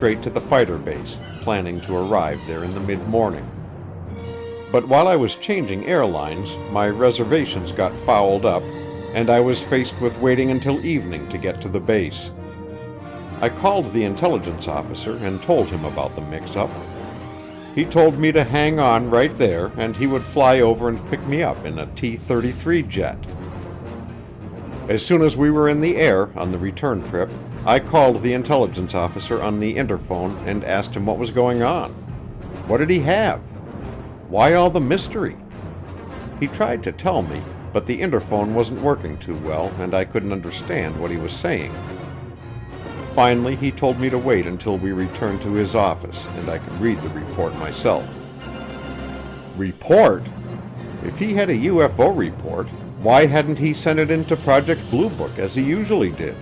straight to the fighter base, planning to arrive there in the mid-morning. But while I was changing airlines, my reservations got fouled up, and I was faced with waiting until evening to get to the base. I called the intelligence officer and told him about the mix-up. He told me to hang on right there and he would fly over and pick me up in a T-33 jet. As soon as we were in the air on the return trip, I called the intelligence officer on the interphone and asked him what was going on. What did he have? Why all the mystery? He tried to tell me, but the interphone wasn't working too well and I couldn't understand what he was saying. Finally, he told me to wait until we returned to his office and I could read the report myself. Report? If he had a UFO report, why hadn't he sent it into Project Blue Book as he usually did?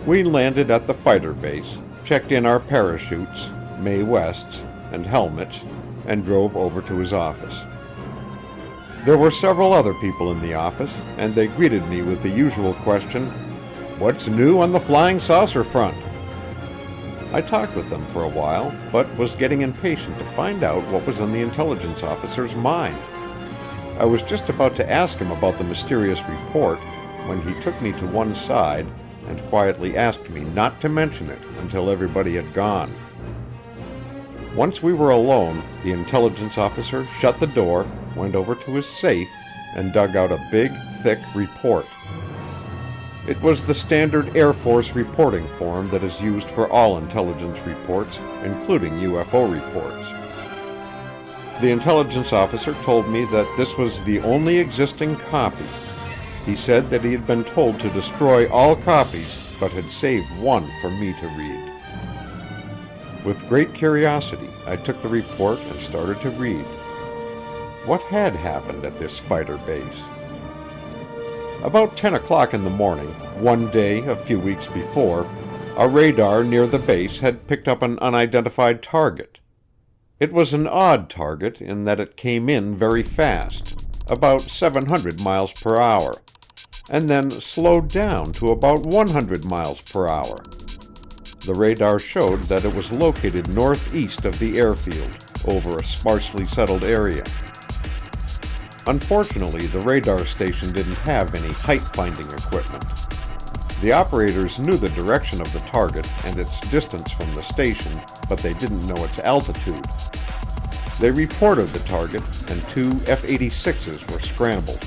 We landed at the fighter base, checked in our parachutes, Mae Wests, and helmets, and drove over to his office. There were several other people in the office, and they greeted me with the usual question, "What's new on the flying saucer front?" I talked with them for a while, but was getting impatient to find out what was on the intelligence officer's mind. I was just about to ask him about the mysterious report when he took me to one side and quietly asked me not to mention it until everybody had gone. Once we were alone, the intelligence officer shut the door, went over to his safe, and dug out a big, thick report. It was the standard Air Force reporting form that is used for all intelligence reports, including UFO reports. The intelligence officer told me that this was the only existing copy. He said that he had been told to destroy all copies, but had saved one for me to read. With great curiosity, I took the report and started to read. What had happened at this fighter base? About 10 o'clock in the morning, one day a few weeks before, a radar near the base had picked up an unidentified target. It was an odd target in that it came in very fast, about 700 miles per hour, and then slowed down to about 100 miles per hour. The radar showed that it was located northeast of the airfield, over a sparsely settled area. Unfortunately, the radar station didn't have any height-finding equipment. The operators knew the direction of the target and its distance from the station, but they didn't know its altitude. They reported the target, and two F-86s were scrambled.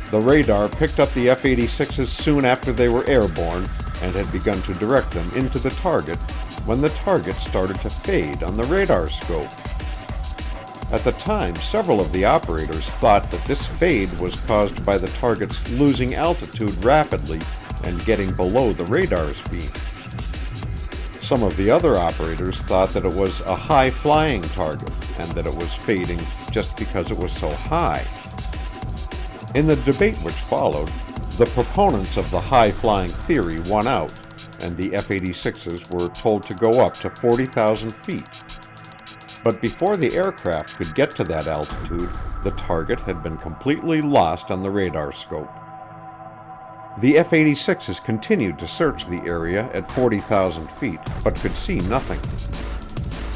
The radar picked up the F-86s soon after they were airborne and had begun to direct them into the target when the target started to fade on the radar scope. At the time, several of the operators thought that this fade was caused by the target's losing altitude rapidly and getting below the radar's beam. Some of the other operators thought that it was a high-flying target and that it was fading just because it was so high. In the debate which followed, the proponents of the high-flying theory won out, and the F-86s were told to go up to 40,000 feet. But before the aircraft could get to that altitude, the target had been completely lost on the radar scope. The F-86s continued to search the area at 40,000 feet, but could see nothing.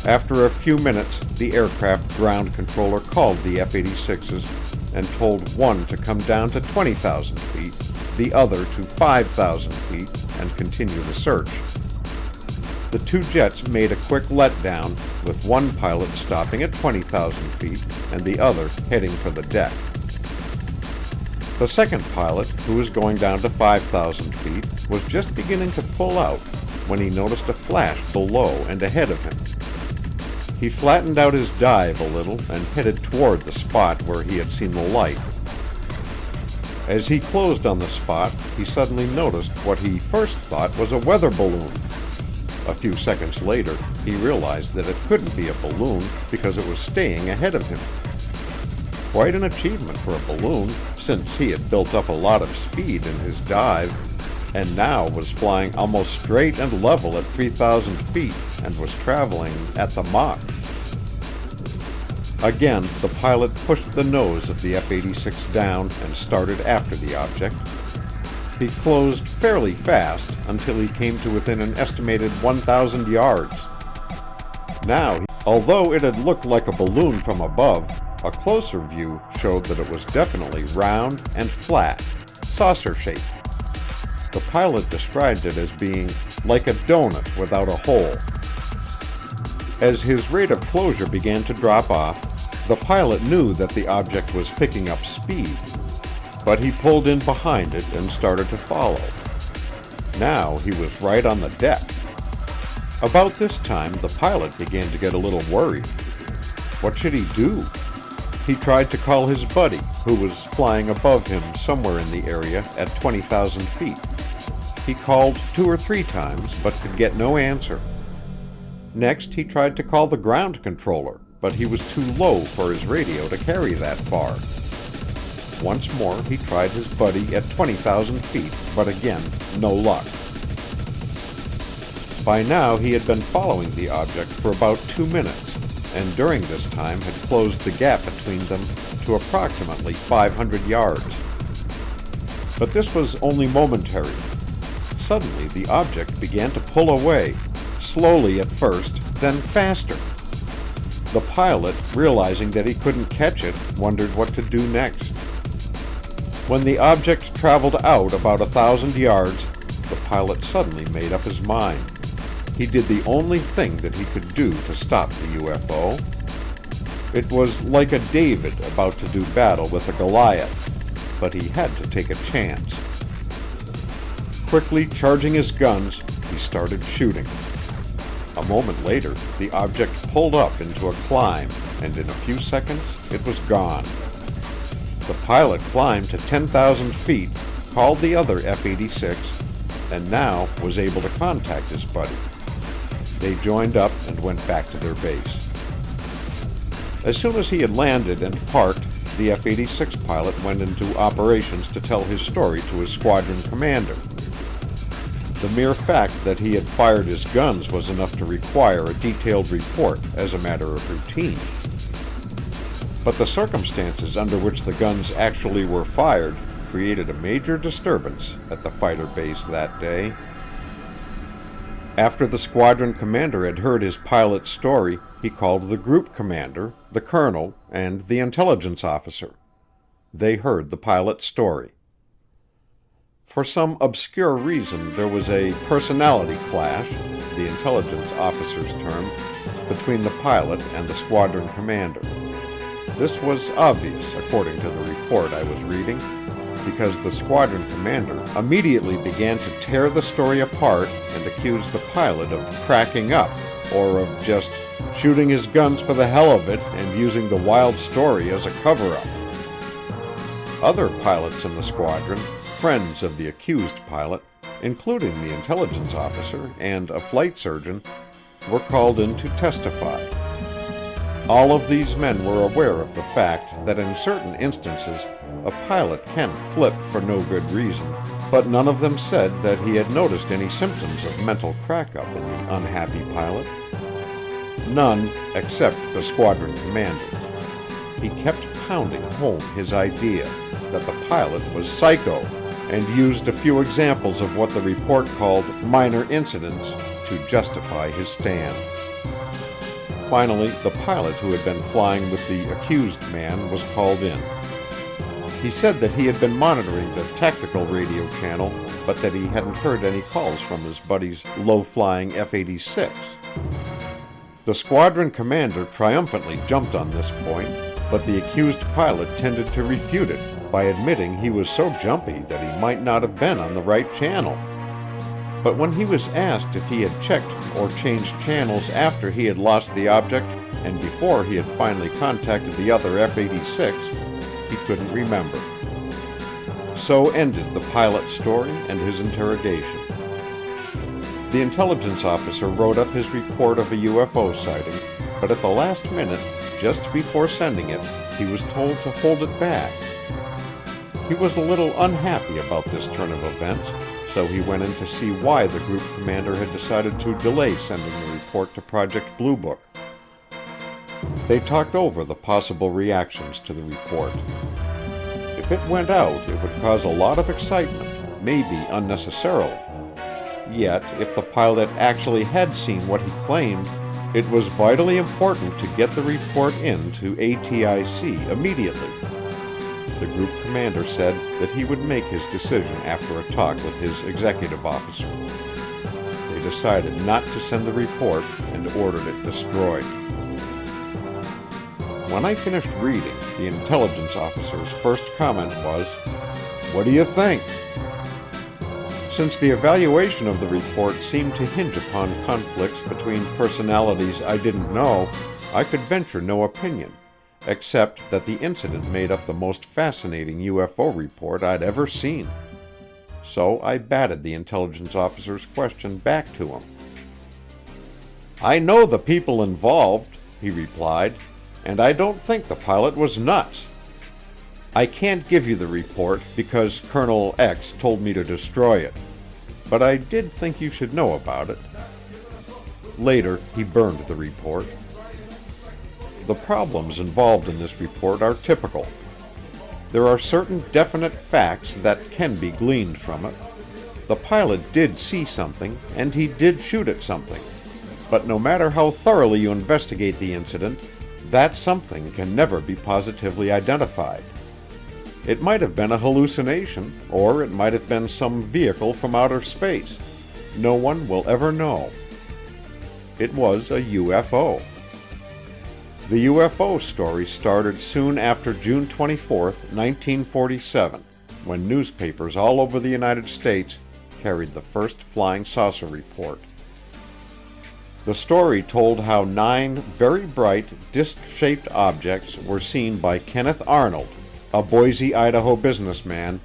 After a few minutes, the aircraft ground controller called the F-86s and told one to come down to 20,000 feet, the other to 5,000 feet, and continue the search. The two jets made a quick letdown, with one pilot stopping at 20,000 feet and the other heading for the deck. The second pilot, who was going down to 5,000 feet, was just beginning to pull out when he noticed a flash below and ahead of him. He flattened out his dive a little and headed toward the spot where he had seen the light. As he closed on the spot, he suddenly noticed what he first thought was a weather balloon. A few seconds later, he realized that it couldn't be a balloon because it was staying ahead of him. Quite an achievement for a balloon, since he had built up a lot of speed in his dive, and now was flying almost straight and level at 3,000 feet and was traveling at the Mach. Again, the pilot pushed the nose of the F-86 down and started after the object. He closed fairly fast until he came to within an estimated 1,000 yards. Now, although it had looked like a balloon from above, a closer view showed that it was definitely round and flat, saucer-shaped. The pilot described it as being like a donut without a hole. As his rate of closure began to drop off, the pilot knew that the object was picking up speed, but he pulled in behind it and started to follow. Now he was right on the deck. About this time, the pilot began to get a little worried. What should he do? He tried to call his buddy, who was flying above him somewhere in the area at 20,000 feet. He called 2 or 3 times, but could get no answer. Next, he tried to call the ground controller, but he was too low for his radio to carry that far. Once more, he tried his buddy at 20,000 feet, but again, no luck. By now, he had been following the object for about 2 minutes, and during this time had closed the gap between them to approximately 500 yards. But this was only momentary. Suddenly, the object began to pull away, slowly at first, then faster. The pilot, realizing that he couldn't catch it, wondered what to do next. When the object traveled out about 1,000 yards, the pilot suddenly made up his mind. He did the only thing that he could do to stop the UFO. It was like a David about to do battle with a Goliath, but he had to take a chance. Quickly charging his guns, he started shooting. A moment later, the object pulled up into a climb, and in a few seconds, it was gone. The pilot climbed to 10,000 feet, called the other F-86, and now was able to contact his buddy. They joined up and went back to their base. As soon as he had landed and parked, the F-86 pilot went into operations to tell his story to his squadron commander. The mere fact that he had fired his guns was enough to require a detailed report as a matter of routine. But the circumstances under which the guns actually were fired created a major disturbance at the fighter base that day. After the squadron commander had heard his pilot's story, he called the group commander, the colonel, and the intelligence officer. They heard the pilot's story. For some obscure reason, there was a personality clash, the intelligence officer's term, between the pilot and the squadron commander. This was obvious, according to the report I was reading, because the squadron commander immediately began to tear the story apart and accused the pilot of cracking up, or of just shooting his guns for the hell of it and using the wild story as a cover-up. Other pilots in the squadron, friends of the accused pilot, including the intelligence officer and a flight surgeon, were called in to testify. All of these men were aware of the fact that in certain instances a pilot can flip for no good reason, but none of them said that he had noticed any symptoms of mental crack-up in the unhappy pilot. None except the squadron commander. He kept pounding home his idea that the pilot was psycho and used a few examples of what the report called minor incidents to justify his stand. Finally, the pilot who had been flying with the accused man was called in. He said that he had been monitoring the tactical radio channel, but that he hadn't heard any calls from his buddy's low-flying F-86. The squadron commander triumphantly jumped on this point, but the accused pilot tended to refute it by admitting he was so jumpy that he might not have been on the right channel. But when he was asked if he had checked or changed channels after he had lost the object and before he had finally contacted the other F-86, he couldn't remember. So ended the pilot's story and his interrogation. The intelligence officer wrote up his report of a UFO sighting, but at the last minute, just before sending it, he was told to hold it back. He was a little unhappy about this turn of events, so he went in to see why the group commander had decided to delay sending the report to Project Blue Book. They talked over the possible reactions to the report. If it went out, it would cause a lot of excitement, maybe unnecessarily. Yet, if the pilot actually had seen what he claimed, it was vitally important to get the report in to ATIC immediately. The group commander said that he would make his decision after a talk with his executive officer. They decided not to send the report and ordered it destroyed. When I finished reading, the intelligence officer's first comment was, "What do you think?" Since the evaluation of the report seemed to hinge upon conflicts between personalities I didn't know, I could venture no opinion, except that the incident made up the most fascinating UFO report I'd ever seen. So I batted the intelligence officer's question back to him. "I know the people involved," he replied, "and I don't think the pilot was nuts. I can't give you the report because Colonel X told me to destroy it, but I did think you should know about it." Later, he burned the report. The problems involved in this report are typical. There are certain definite facts that can be gleaned from it. The pilot did see something, and he did shoot at something, but no matter how thoroughly you investigate the incident, that something can never be positively identified. It might have been a hallucination, or it might have been some vehicle from outer space. No one will ever know. It was a UFO. The UFO story started soon after June 24, 1947, when newspapers all over the United States carried the first flying saucer report. The story told how 9 very bright, disc-shaped objects were seen by Kenneth Arnold, a Boise, Idaho businessman,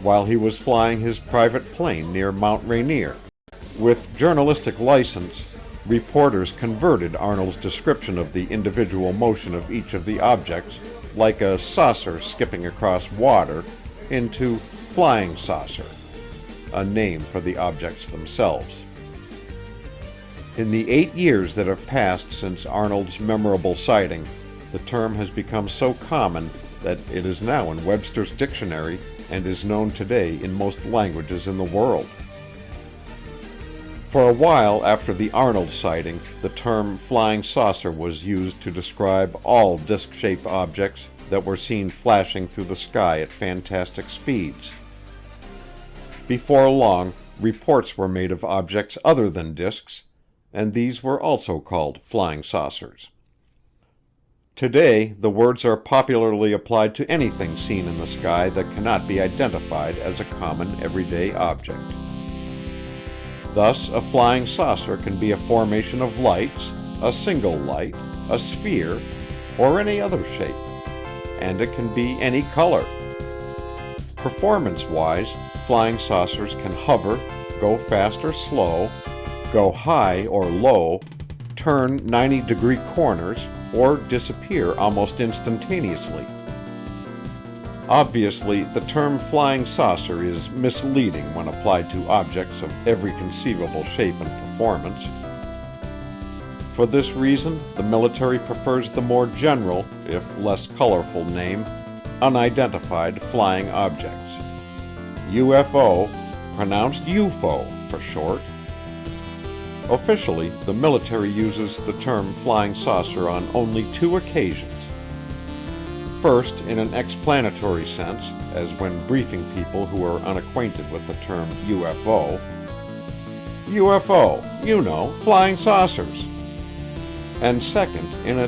while he was flying his private plane near Mount Rainier. With journalistic license, reporters converted Arnold's description of the individual motion of each of the objects, like a saucer skipping across water, into flying saucer, a name for the objects themselves. In the 8 years that have passed since Arnold's memorable sighting, the term has become so common that it is now in Webster's dictionary and is known today in most languages in the world. For a while after the Arnold sighting, the term flying saucer was used to describe all disc-shaped objects that were seen flashing through the sky at fantastic speeds. Before long, reports were made of objects other than discs, and these were also called flying saucers. Today, the words are popularly applied to anything seen in the sky that cannot be identified as a common everyday object. Thus, a flying saucer can be a formation of lights, a single light, a sphere, or any other shape, and it can be any color. Performance-wise, flying saucers can hover, go fast or slow, go high or low, turn 90-degree corners, or disappear almost instantaneously. Obviously, the term flying saucer is misleading when applied to objects of every conceivable shape and performance. For this reason, the military prefers the more general, if less colorful name, unidentified flying objects. UFO, pronounced UFO for short. Officially, the military uses the term flying saucer on only 2 occasions. First, in an explanatory sense, as when briefing people who are unacquainted with the term UFO. UFO, you know, flying saucers. And second, in a